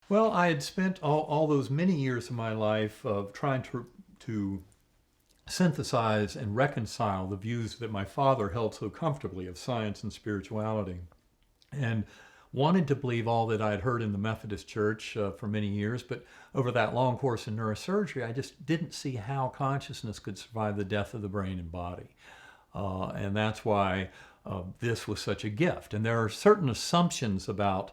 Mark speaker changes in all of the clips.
Speaker 1: Well, I had spent all those many years of my life of trying to synthesize and reconcile the views that my father held so comfortably of science and spirituality, and wanted to believe all that I had heard in the Methodist Church for many years. But over that long course in neurosurgery, I just didn't see how consciousness could survive the death of the brain and body. And that's why this was such a gift. And there are certain assumptions about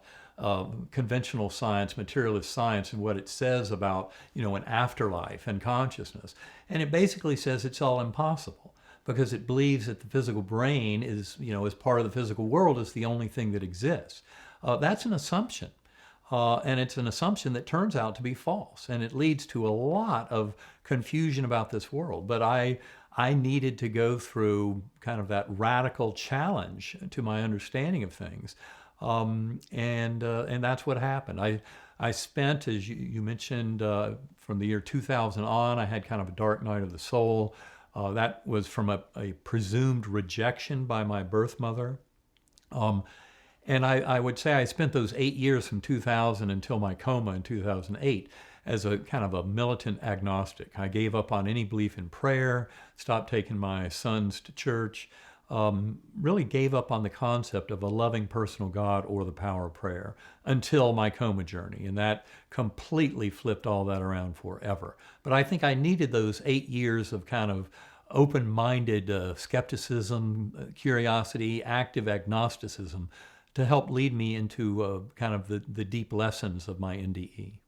Speaker 1: conventional science, materialist science, and what it says about, an afterlife and consciousness. And it basically says it's all impossible because it believes that the physical brain is, as part of the physical world, is the only thing that exists. That's an assumption. And it's an assumption that turns out to be false. And it leads to a lot of confusion about this world. But I needed to go through kind of that radical challenge to my understanding of things. And that's what happened. I spent, as you mentioned, from the year 2000 on, I had kind of a dark night of the soul. That was from a presumed rejection by my birth mother. And I would say I spent those 8 years from 2000 until my coma in 2008 as a kind of a militant agnostic. I gave up on any belief in prayer, stopped taking my sons to church, really gave up on the concept of a loving personal God or the power of prayer until my coma journey. And that completely flipped all that around forever. But I think I needed those 8 years of kind of open-minded skepticism, curiosity, active agnosticism to help lead me into kind of the deep lessons of my NDE.